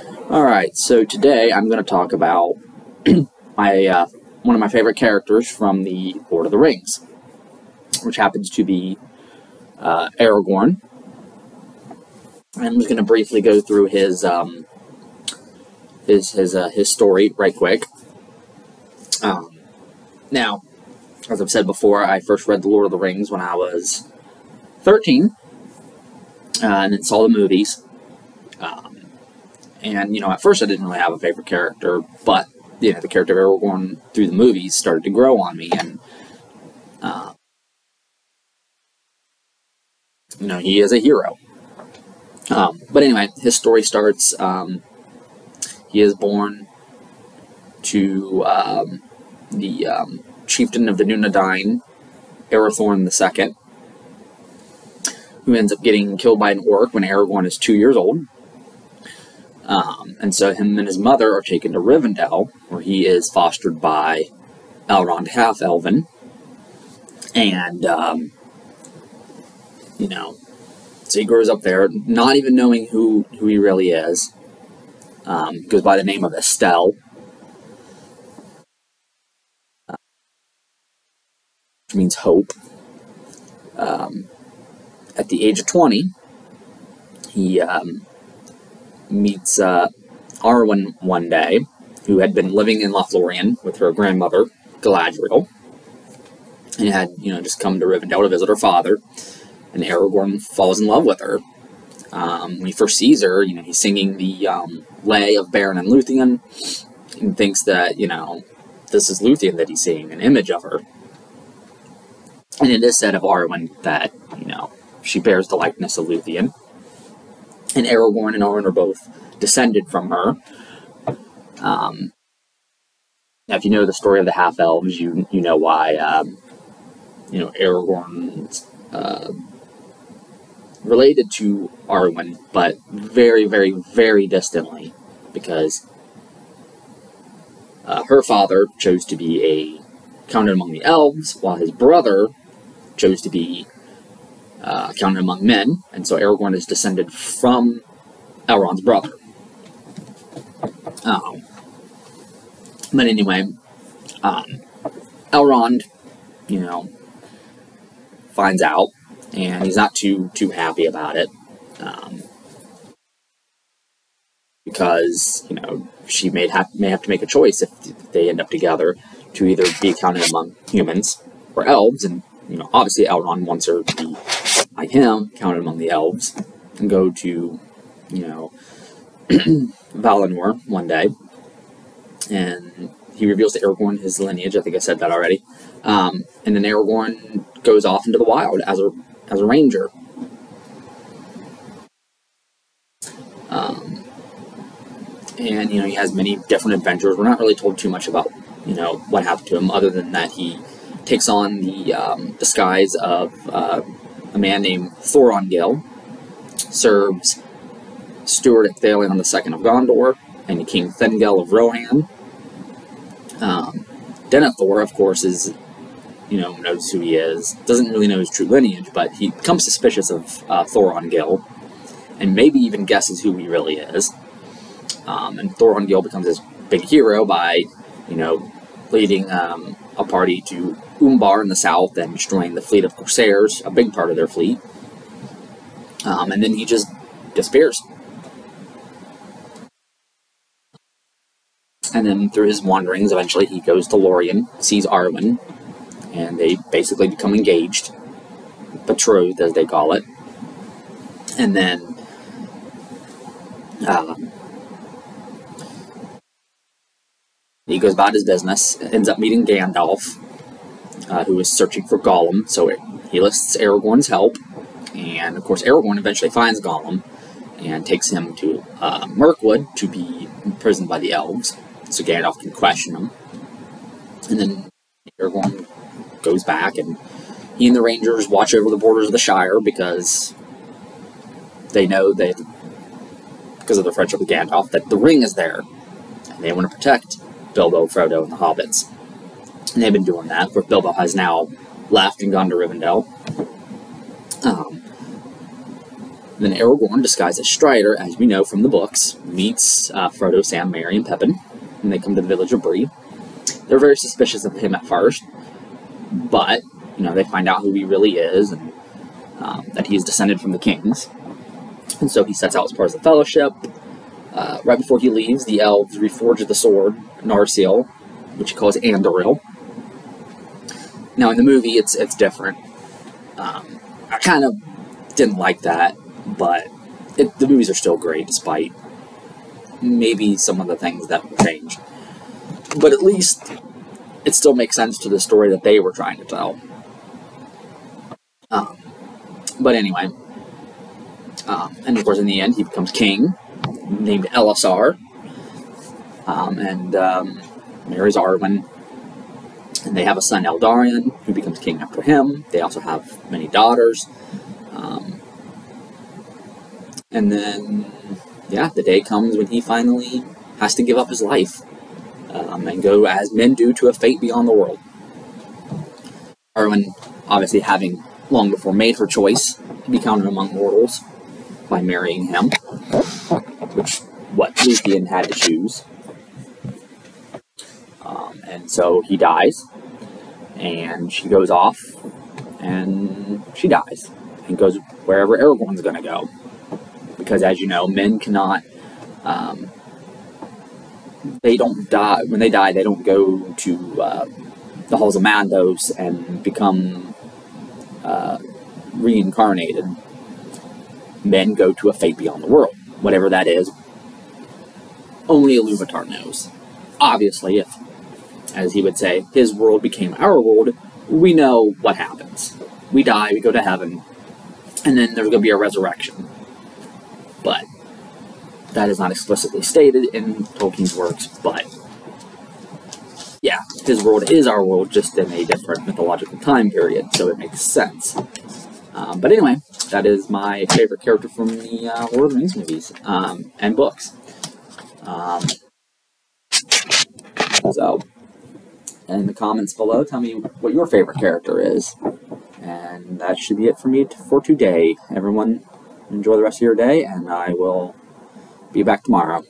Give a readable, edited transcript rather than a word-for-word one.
Alright, so today I'm going to talk about one of my favorite characters from the Lord of the Rings, which happens to be Aragorn. I'm just going to briefly go through his story right quick. Now, as I've said before, I first read The Lord of the Rings when I was 13, and then saw the movies. And, at first I didn't really have a favorite character, but, the character of Aragorn through the movies started to grow on me, and, he is a hero. But anyway, his story starts, he is born to the chieftain of the Númenórean, Arathorn II, who ends up getting killed by an orc when Aragorn is 2 years old. And so him and his mother are taken to Rivendell, where he is fostered by Elrond Half-Elven. And, so he grows up there, not even knowing who he really is. Goes by the name of Estelle. Which means hope. At the age of 20, he meets Arwen one day, who had been living in Lothlorien with her grandmother, Galadriel, and had, just come to Rivendell to visit her father, and Aragorn falls in love with her. When he first sees her, he's singing the lay of Beren and Luthien, and thinks that, this is Luthien that he's seeing, an image of her. And it is said of Arwen that, she bears the likeness of Luthien. And Aragorn and Arwen are both descended from her. Now, if you know the story of the half-elves, you know why, Aragorn's related to Arwen, but very, very, very distantly, because her father chose to be counted among the elves, while his brother chose to be counted among men, and so Aragorn is descended from Elrond's brother. But anyway, Elrond, finds out, and he's not too happy about it, because, she may have to make a choice if they end up together to either be counted among humans or elves, and, obviously Elrond wants her to be, like him, counted among the elves, and go to, Valinor one day, and he reveals to Aragorn his lineage. I think I said that already. And then Aragorn goes off into the wild as a ranger. And, he has many different adventures. We're not really told too much about, what happened to him, other than that he takes on the disguise of a man named Thorongil, serves Steward Ecthelion II of Gondor, and King Thengel of Rohan. Denethor, of course, is, knows who he is, doesn't really know his true lineage, but he becomes suspicious of Thorongil, and maybe even guesses who he really is. And Thorongil becomes this big hero by, leading a party to Umbar in the south and destroying the fleet of Corsairs, a big part of their fleet. And then he just disappears. And then through his wanderings, eventually he goes to Lorien, sees Arwen, and they basically become engaged, betrothed as they call it. And then he goes about his business, ends up meeting Gandalf, who is searching for Gollum, so he enlists Aragorn's help, and of course Aragorn eventually finds Gollum, and takes him to Mirkwood to be imprisoned by the elves, so Gandalf can question him. And then Aragorn goes back, and he and the Rangers watch over the borders of the Shire, because they know that, because of their friendship with Gandalf, that the ring is there, and they want to protect Bilbo, Frodo, and the hobbits. And they've been doing that, where Bilbo has now left and gone to Rivendell. Then Aragorn, disguised as Strider, as we know from the books, meets Frodo, Sam, Merry, and Pippin, and they come to the village of Bree. They're very suspicious of him at first, but, they find out who he really is, and that he is descended from the kings. And so he sets out as part of the Fellowship. Right before he leaves, the elves reforge the sword, Narsil, which he calls Andoril. Now, in the movie, it's different. I kind of didn't like that, but the movies are still great, despite maybe some of the things that were changed. But at least it still makes sense to the story that they were trying to tell. But anyway, and of course in the end he becomes king, named LOTR, and marries Arwen, and they have a son Eldarion, who becomes king after him. They also have many daughters, and then, the day comes when he finally has to give up his life, and go, as men do, to a fate beyond the world. Arwen, obviously having long before made her choice to be counted among mortals by marrying him, which Luthien had to choose. And so he dies, and she goes off, and she dies, and goes wherever Aragorn's going to go. Because, as you know, men cannot, they don't die, when they die, they don't go to the Halls of Mandos and become reincarnated. Men go to a fate beyond the world, whatever that is. Only Iluvatar knows. Obviously, if, as he would say, his world became our world, we know what happens. We die, we go to heaven, and then there's going to be a resurrection. But that is not explicitly stated in Tolkien's works, but his world is our world, just in a different mythological time period, so it makes sense. But anyway, that is my favorite character from the Lord of the Rings movies and books. So, in the comments below, tell me what your favorite character is. And that should be it for me for today. Everyone, enjoy the rest of your day, and I will be back tomorrow.